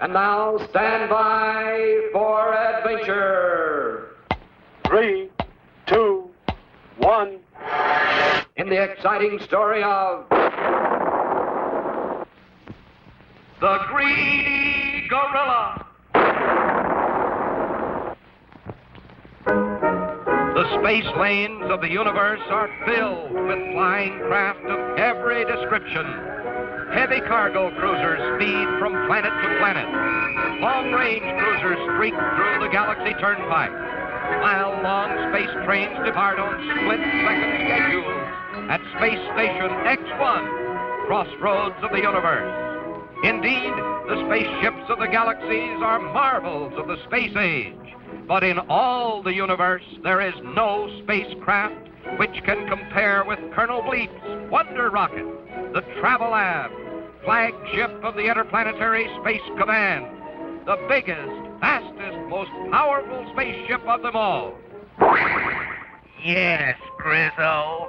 And now stand by for adventure. 3, 2, 1. In the exciting story of the Greedy Gorilla. The space lanes of the universe are filled with flying craft of every description. Heavy cargo cruisers speed from planet to planet. Long-range cruisers streak through the galaxy turnpike. Mile-long space trains depart on split-second schedules at Space Station X1, crossroads of the universe. Indeed, the spaceships of the galaxies are marvels of the space age. But in all the universe, there is no spacecraft which can compare with Colonel Bleep's Wonder Rocket, the Travelab, flagship of the Interplanetary Space Command, the biggest, fastest, most powerful spaceship of them all. Yes, Grizzo.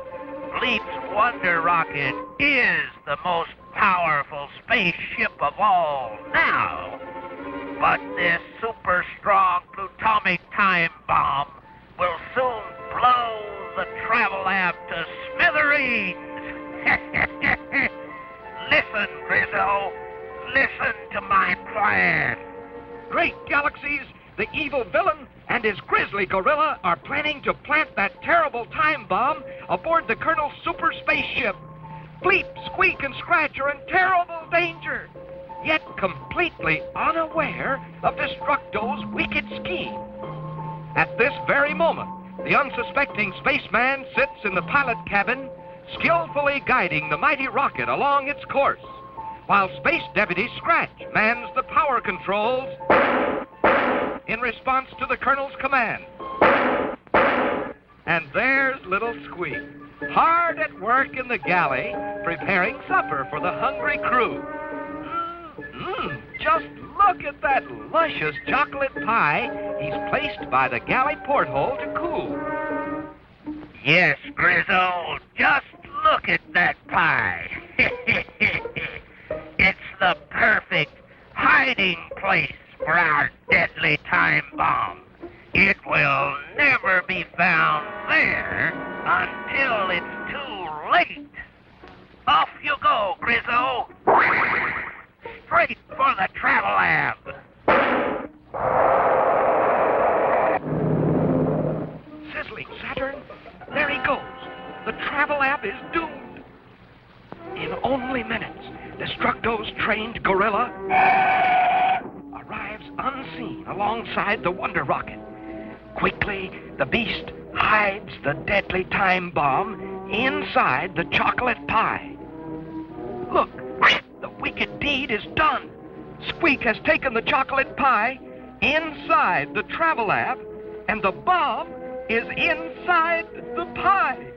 Bleep's Wonder Rocket is the most powerful spaceship of all now. But this super strong plutonic time bomb will soon blow the Travelab to smithereens. Listen, Grizzo. Listen to my plan. Great galaxies, the evil villain and his grisly gorilla are planning to plant that terrible time bomb aboard the Colonel's super spaceship. Bleep, Squeak, and Scratch are in terrible danger, yet completely unaware of Destructo's wicked scheme. At this very moment, the unsuspecting spaceman sits in the pilot cabin, skillfully guiding the mighty rocket along its course, while Space Deputy Scratch mans the power controls in response to the Colonel's command. And there's little Squeak, hard at work in the galley, preparing supper for the hungry crew. Just look at that luscious chocolate pie he's placed by the galley porthole to cool. Yes, Grizzo, just look at that pie. It's the perfect hiding place for our deadly time bomb. It will never be found there until it's too late. Off you go, Grizzo. Straight for the Travelab. Sizzling Saturn, there he goes. The Travelab is doomed. In only minutes, Destructo's trained gorilla arrives unseen alongside the Wonder Rocket. Quickly, the beast hides the deadly time bomb inside the chocolate pie. Look, the wicked deed is done. Squeak has taken the chocolate pie inside the Travelab, and the bomb is inside the pie.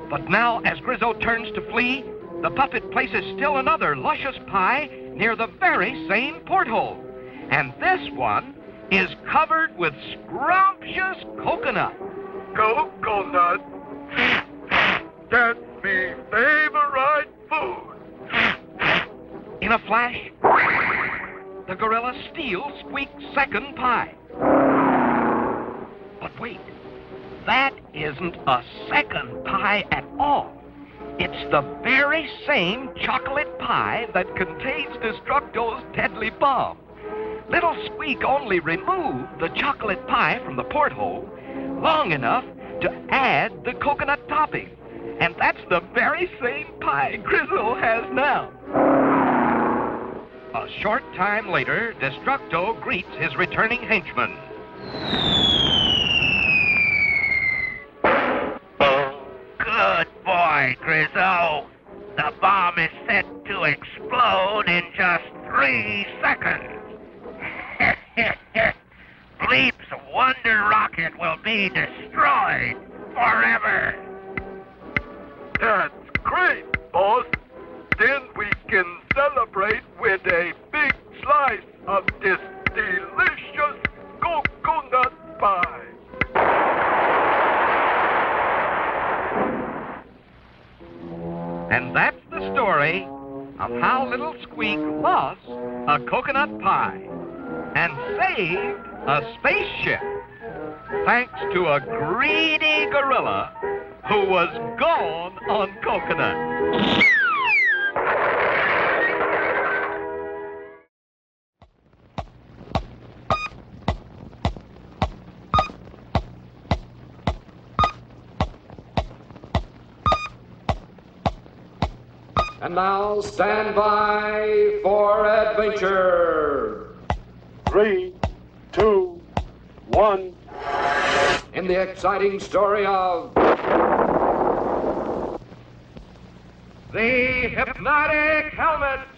But now, as Grizzo turns to flee, the puppet places still another luscious pie near the very same porthole. And this one is covered with scrumptious coconut. Coconut? That's me favorite food. In a flash, the gorilla steals Squeak's second pie. But wait, that isn't a second pie at all. It's the very same chocolate pie that contains Destructo's deadly bomb. Little Squeak only removed the chocolate pie from the porthole long enough to add the coconut topping. And that's the very same pie Grizzo has now. A short time later, Destructo greets his returning henchman. Good boy, Grizzo. The bomb is set to explode in just 3 seconds. Bleep's Wonder Rocket will be destroyed forever. That's great, boss. Then we can celebrate with a big slice of this delicious coconut pie. And that's the story of how little Squeak lost a coconut pie, and saved a spaceship, thanks to a greedy gorilla who was gone on coconut. And now stand by for adventure. 3, 2, 1. In the exciting story of The Hypnotic Helmets.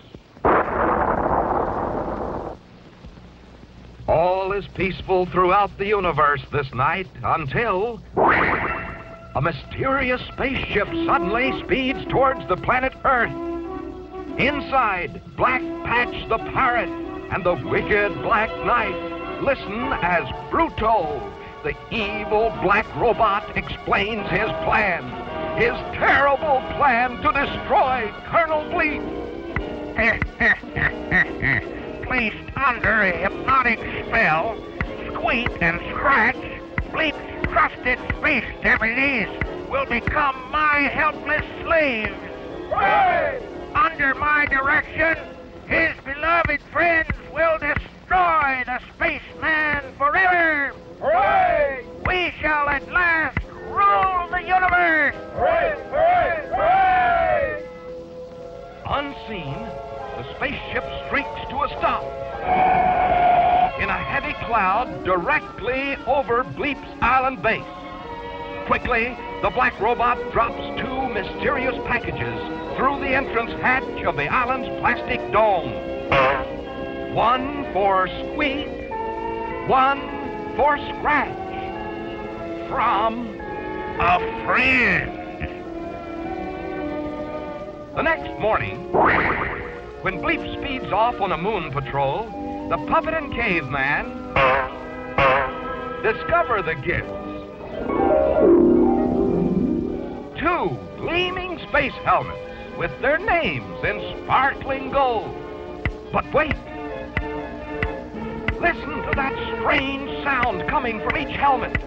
All is peaceful throughout the universe this night until a mysterious spaceship suddenly speeds towards the planet Earth. Inside, Black Patch the Pirate and the wicked Black Knight listen as Bruto, the evil black robot, explains his plan. His terrible plan to destroy Colonel Bleep. Placed under a hypnotic spell, squeak and scratch, Bleep's trusted space deputies will become my helpless slaves. Hooray! Under my direction, his beloved friends will destroy the spaceman forever. Hooray! We shall at last rule the universe. Hooray! Hooray! Hooray! Unseen, the spaceship streaks to a stop in a heavy cloud directly over Bleep's island base. Quickly, the black robot drops 2 mysterious packages through the entrance hatch of the island's plastic dome. One for Squeak, one for Scratch. From A friend. the next morning, when Bleep speeds off on a moon patrol, the puppet and caveman discover the gifts. 2 gleaming space helmets with their names in sparkling gold. But wait! Listen to that strange sound coming from each helmet.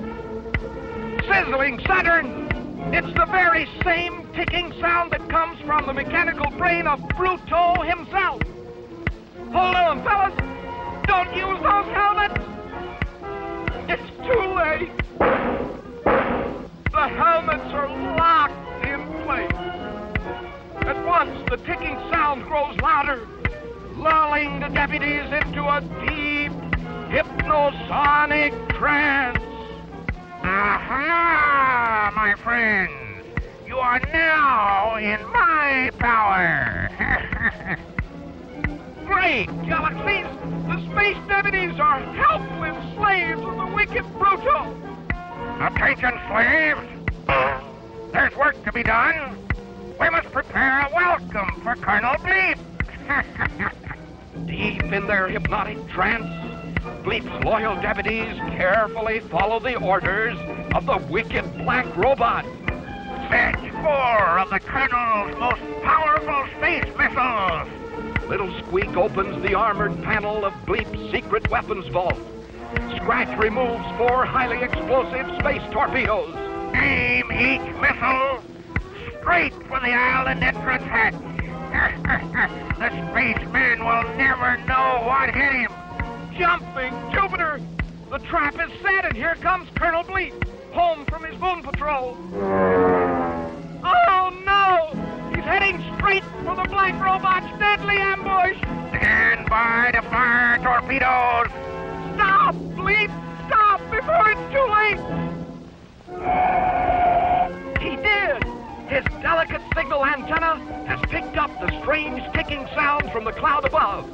Sizzling Saturn! It's the very same ticking sound that comes from the mechanical brain of Bruto himself. Hold on, fellas! Don't use those helmets! It's too late! The helmets are locked in place. At once, the ticking sound grows louder, lulling the deputies into a deep, hypnosonic trance. Aha, my friends. You are now in my power. Great galaxies! The space deputies are helpless slaves of the wicked Bruto. Attention, slaves. There's work to be done. We must prepare a welcome for Colonel Bleep. Deep in their hypnotic trance, Bleep's loyal deputies carefully follow the orders of the wicked black robot. Fetch 4 of the Colonel's most powerful space missiles. Little Squeak opens the armored panel of Bleep's secret weapons vault. Scratch removes 4 highly explosive space torpedoes. Aim each missile straight for the island entrance hatch. The spaceman will never know what hit him. Jumping Jupiter! The trap is set, and here comes Colonel Bleep, home from his moon patrol. Oh, no! He's heading straight for the black robot's deadly ambush. Stand by to fire torpedoes. Stop, Bleep! Stop before it's too late! He did! His delicate signal antenna has picked up the strange ticking sound from the cloud above.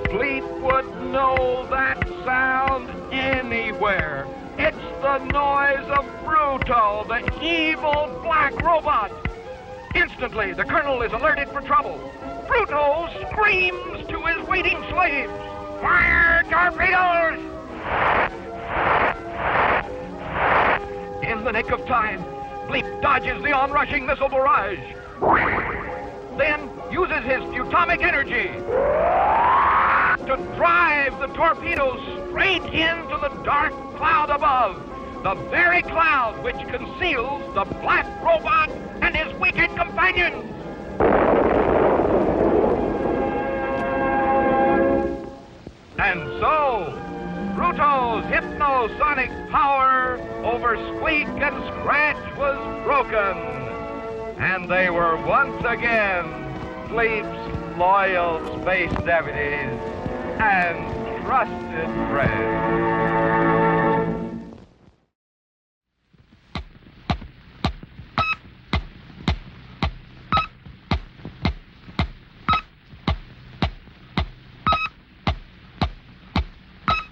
Bleep would know that sound anywhere. It's the noise of Bruto, the evil black robot. Instantly, the Colonel is alerted for trouble. Bruto screams to his waiting slaves. Fire torpedoes! In the nick of time, Bleep dodges the onrushing missile barrage. Then uses his atomic energy. to drive the torpedoes straight into the dark cloud above, the very cloud which conceals the black robot and his wicked companions. And so, Bruto's hypnosonic power over Squeak and Scratch was broken, and they were once again Bleep's loyal space deputies and trusted friends.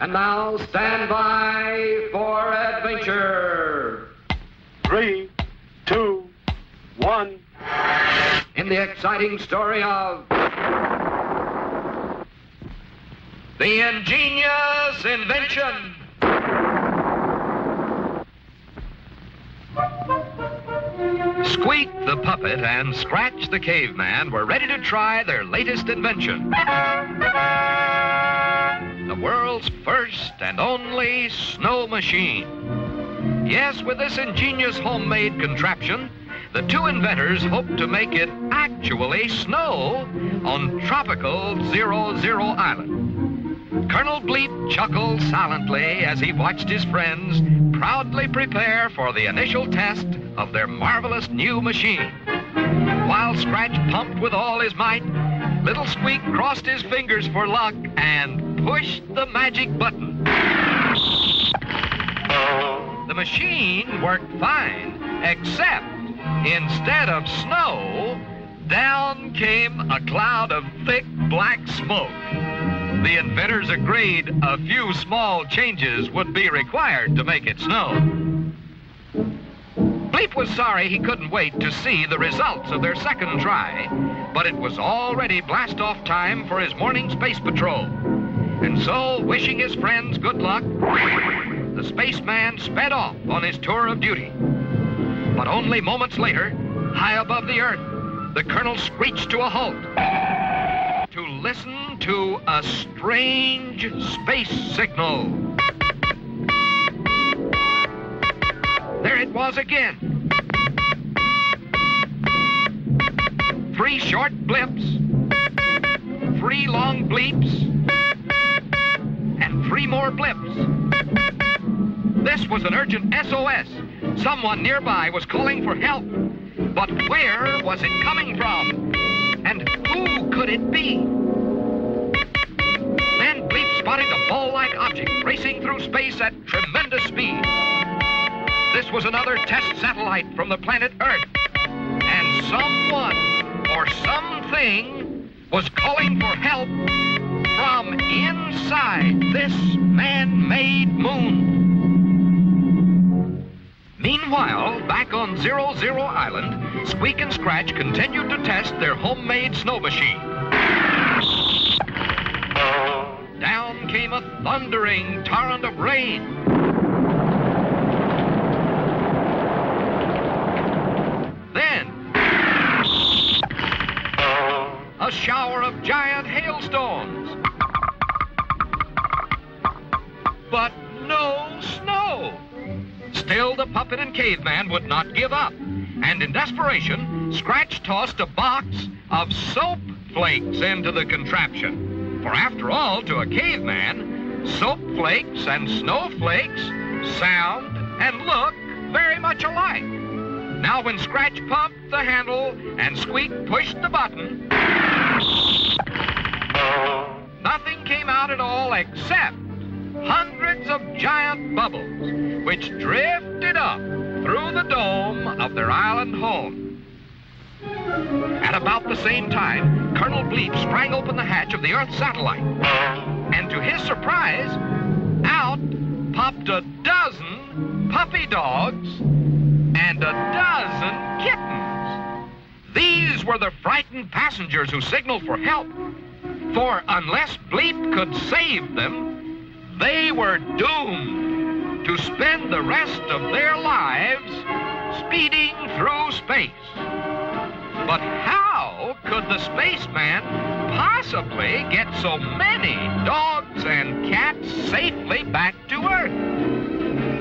And now stand by for adventure. 3, 2, 1. In the exciting story of the Ingenious Invention. Squeak the puppet and Scratch the caveman were ready to try their latest invention. The world's first and only snow machine. Yes, with this ingenious homemade contraption, the two inventors hoped to make it actually snow on tropical 00 Island. Colonel Bleep chuckled silently as he watched his friends proudly prepare for the initial test of their marvelous new machine. While Scratch pumped with all his might, little Squeak crossed his fingers for luck and pushed the magic button. The machine worked fine, except instead of snow, down came a cloud of thick black smoke. The inventors agreed a few small changes would be required to make it snow. Bleep was sorry he couldn't wait to see the results of their second try, but it was already blast-off time for his morning space patrol. And so, wishing his friends good luck, the spaceman sped off on his tour of duty. But only moments later, high above the Earth, the colonel screeched to a halt to listen to a strange space signal. There it was again. 3 short blips, 3 long bleeps, and 3 more blips. This was an urgent SOS. Someone nearby was calling for help. But where was it coming from? And who could it be? Then Bleep spotted a ball-like object racing through space at tremendous speed. This was another test satellite from the planet Earth. And someone or something was calling for help from inside this man-made moon. Meanwhile, back on 00 Island, Squeak and Scratch continued to test their homemade snow machine. Down came a thundering torrent of rain. Then, a shower of giant hailstones. But no snow. Still, the puppet and caveman would not give up. And in desperation, Scratch tossed a box of soap flakes into the contraption. For after all, to a caveman, soap flakes and snowflakes sound and look very much alike. Now, when Scratch pumped the handle and Squeak pushed the button, nothing came out at all except hundreds of giant bubbles, which drifted up through the dome of their island home. At about the same time, Colonel Bleep sprang open the hatch of the Earth satellite. And to his surprise, out popped a dozen puppy dogs and a dozen kittens. These were the frightened passengers who signaled for help. For unless Bleep could save them, they were doomed to spend the rest of their lives speeding through space. But how could the spaceman possibly get so many dogs and cats safely back to Earth?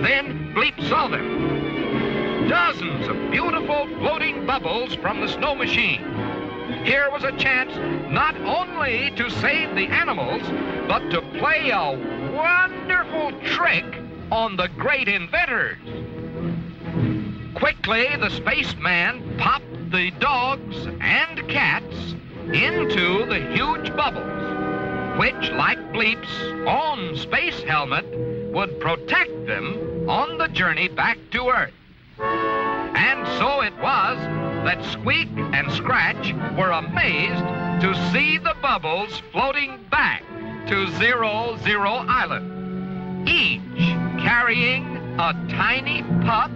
Then Bleep saw them. Dozens of beautiful floating bubbles from the snow machine. Here was a chance not only to save the animals, but to play a wonderful trick on the great inventors. Quickly, the spaceman popped the dogs and cats into the huge bubbles, which, like Bleep's own space helmet, would protect them on the journey back to Earth. And so it was that Squeak and Scratch were amazed to see the bubbles floating back to 00 Island, each carrying a tiny pup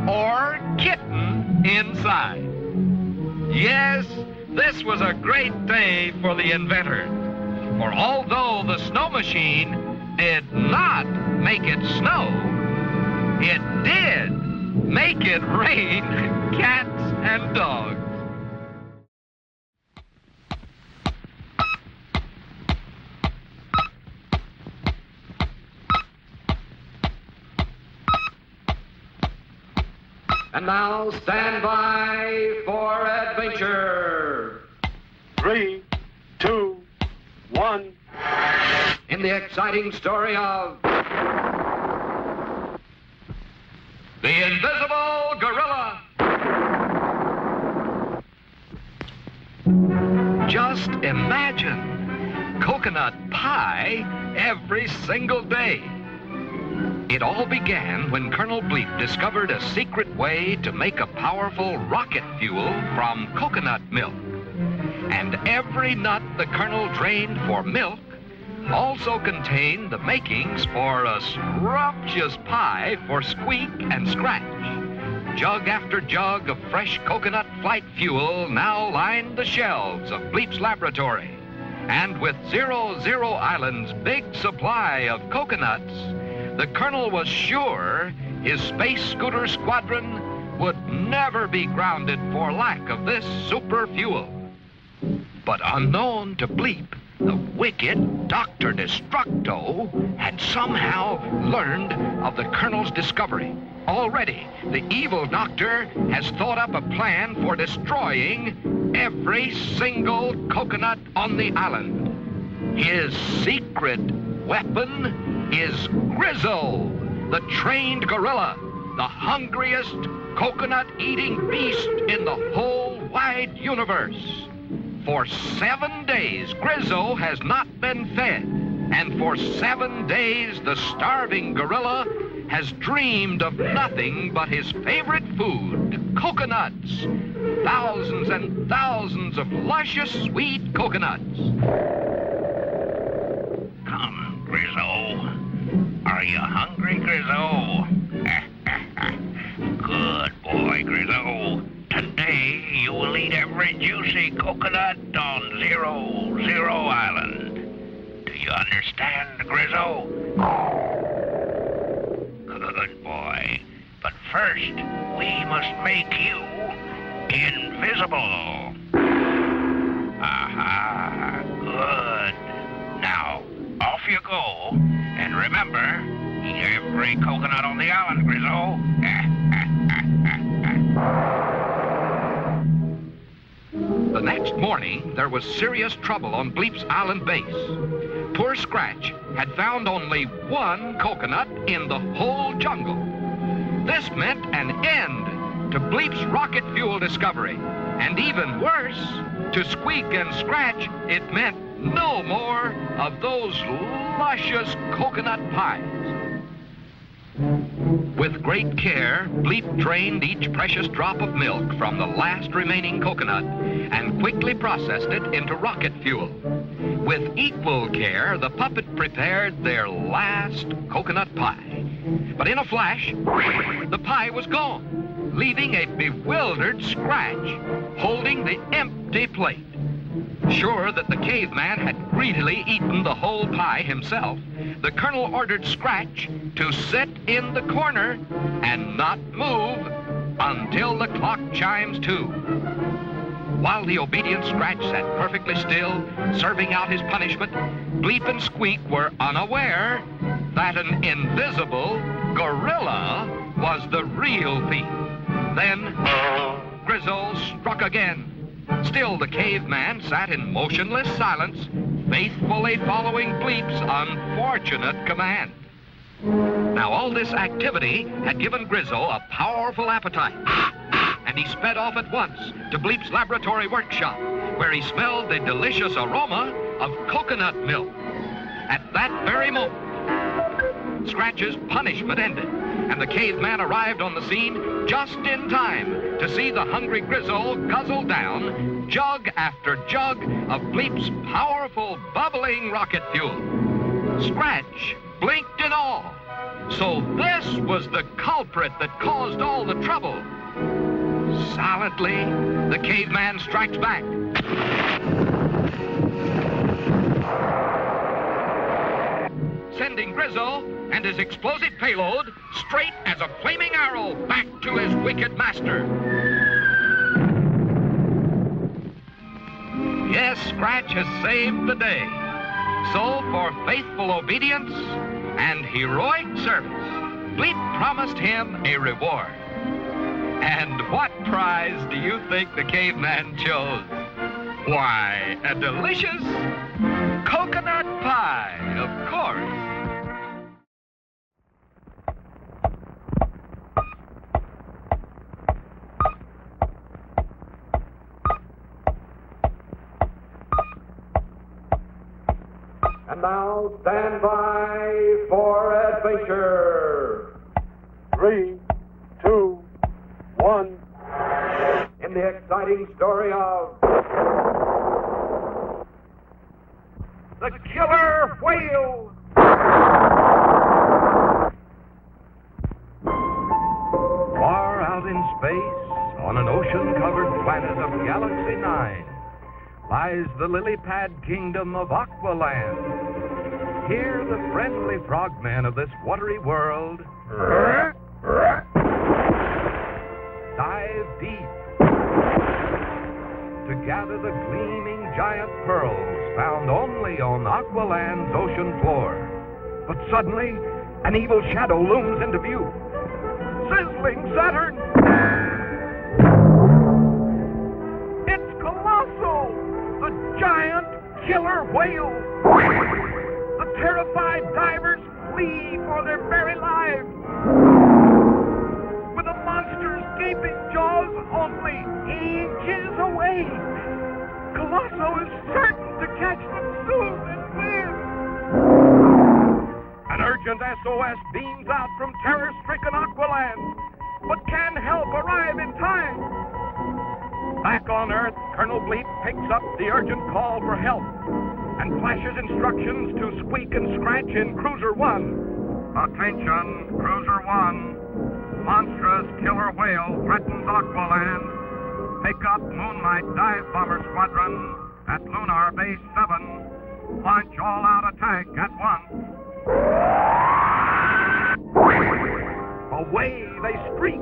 or kitten inside. Yes, this was a great day for the inventors, for although the snow machine did not make it snow, it did make it rain cats and dogs. And now stand by for adventure. 3, 2, 1. In the exciting story of The Invisible Gorilla. Just imagine coconut pie every single day. It all began when Colonel Bleep discovered a secret way to make a powerful rocket fuel from coconut milk. And every nut the Colonel drained for milk also contained the makings for a scrumptious pie for Squeak and Scratch. Jug after jug of fresh coconut flight fuel now lined the shelves of Bleep's laboratory. And with 00 Island's big supply of coconuts, the Colonel was sure his space scooter squadron would never be grounded for lack of this super fuel. But unknown to Bleep, the wicked Dr. Destructo had somehow learned of the Colonel's discovery. Already, the evil doctor has thought up a plan for destroying every single coconut on the island. His secret weapon is Grizzo, the trained gorilla, the hungriest coconut-eating beast in the whole wide universe. For 7 days, Grizzo has not been fed, and for 7 days, the starving gorilla has dreamed of nothing but his favorite food, coconuts. Thousands and thousands of luscious, sweet coconuts. Come, Grizzo. Are you hungry, Grizzo? Good boy, Grizzo. Today you will eat every juicy coconut on 00 Island. Do you understand, Grizzo? Good boy. But first, we must make you invisible. Aha, good. Now, off you go. And remember, eat every coconut on the island, Grizzo. The next morning, there was serious trouble on Bleep's island base. Poor Scratch had found only one coconut in the whole jungle. This meant an end to Bleep's rocket fuel discovery. And even worse, to Squeak and Scratch, it meant no more of those luscious coconut pies. With great care, Bleep drained each precious drop of milk from the last remaining coconut and quickly processed it into rocket fuel. With equal care, the puppet prepared their last coconut pie. But in a flash, the pie was gone, leaving a bewildered Scratch holding the empty plate. Sure that the caveman had greedily eaten the whole pie himself, the Colonel ordered Scratch to sit in the corner and not move until the clock chimes 2. While the obedient Scratch sat perfectly still, serving out his punishment, Bleep and Squeak were unaware that an invisible gorilla was the real thief. Then Grizzo struck again. Still, the caveman sat in motionless silence, faithfully following Bleep's unfortunate command. Now, all this activity had given Grizzo a powerful appetite, and he sped off at once to Bleep's laboratory workshop, where he smelled the delicious aroma of coconut milk. At that very moment, Scratch's punishment ended, and the caveman arrived on the scene just in time to see the hungry Grizzo guzzle down jug after jug of Bleep's powerful, bubbling rocket fuel. Scratch blinked in awe. So this was the culprit that caused all the trouble. Silently, the caveman strikes back. Sending Grizzo and his explosive payload straight as a flaming arrow back to his wicked master. Yes, Scratch has saved the day. So, for faithful obedience and heroic service, Bleep promised him a reward. And what prize do you think the caveman chose? Why, a delicious coconut pie, of course. And now, stand by for adventure. 3, 2, 1. In the exciting story of The killer whale! Far out in space, on an ocean-covered planet of Galaxy 9, lies the lily-pad kingdom of Aqualand. Here, the friendly frogmen of this watery world dive deep to gather the gleaming giant pearls found only on Aqualand's ocean floor. But suddenly, an evil shadow looms into view. Sizzling Saturn! It's Colossal, the giant killer whale! The terrified divers flee for their very lives. With the monster's gaping jaws only inches away, Colosso is certain to catch them soon and win. An urgent SOS beams out from terror-stricken Aqualand, but can help arrive in time. Back on Earth, Colonel Bleep picks up the urgent call for help and flashes instructions to Squeak and Scratch in Cruiser 1. Attention, Cruiser 1. Monstrous killer whale threatens Aqualand. Pick up Moonlight Dive Bomber Squadron at Lunar Base 7. Launch all-out attack at once. Away they streak.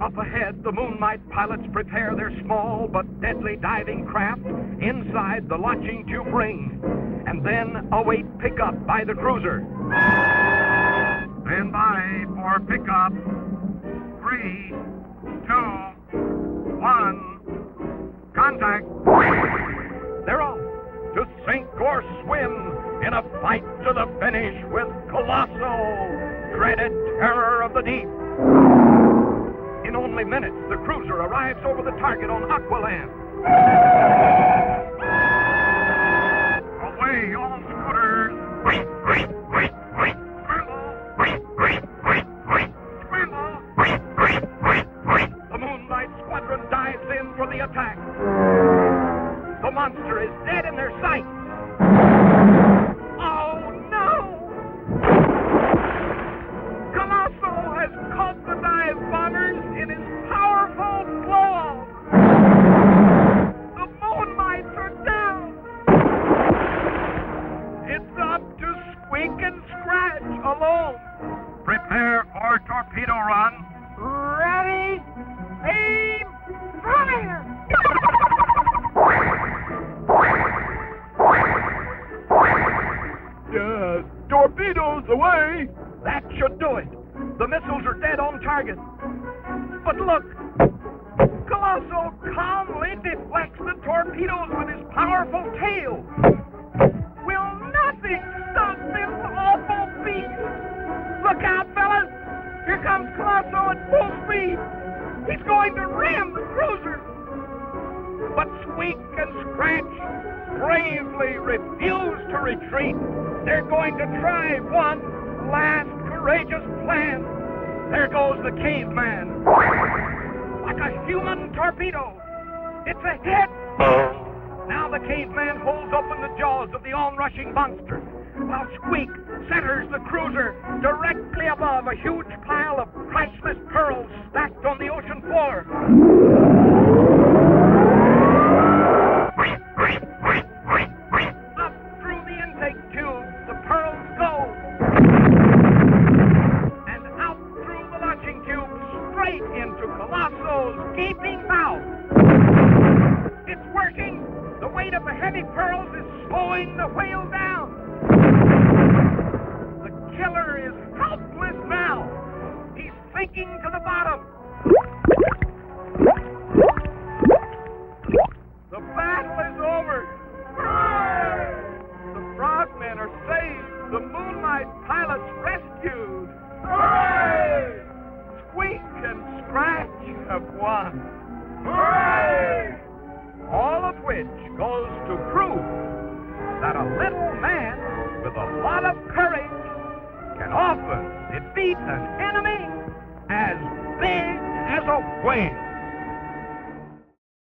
Up ahead, the Moonlight pilots prepare their small but deadly diving craft inside the launching tube ring, and then await pickup by the cruiser. Stand by for pickup. 3, 2, 1. Contact. They're off to sink or swim in a fight to the finish with Colossal, dreaded terror of the deep. In only minutes, the cruiser arrives over the target on Aqualand. Away, all scooters! The Moonlight Squadron dives in for the attack. The monster is dead in their sight. Oh, no! Colosso has caught the dive bombers in his powerful blow-off. The Moonlights are down. It's up to Squeak and Scratch alone. Prepare for torpedo run. Ready, aim, fire! away. That should do it. The missiles are dead on target. But look, Colosso calmly deflects the torpedoes with his powerful tail. Will nothing stop this awful beast? Look out, fellas! Here comes Colosso at full speed. He's going to ram the cruiser. But Squeak and Scratch bravely refuse to retreat. They're going to try one last courageous plan. There goes the caveman. Like a human torpedo. It's a hit. Now the caveman holds open the jaws of the onrushing monster, while Squeak centers the cruiser directly above a huge pile of priceless pearls stacked on the ocean floor. Up through the intake tube, the pearls go. And out through the launching tube, straight into Colosso's gaping mouth. It's working! The weight of the heavy pearls is slowing the whale down. The killer is helpless now. He's sinking to the bottom. The battle is over. Hooray! The frogmen are saved. The Moonlight pilots rescued. Hooray! Squeak and Scratch have won. Hooray! All of which goes to prove that a little man with a lot of courage can often defeat an enemy as big as a whale.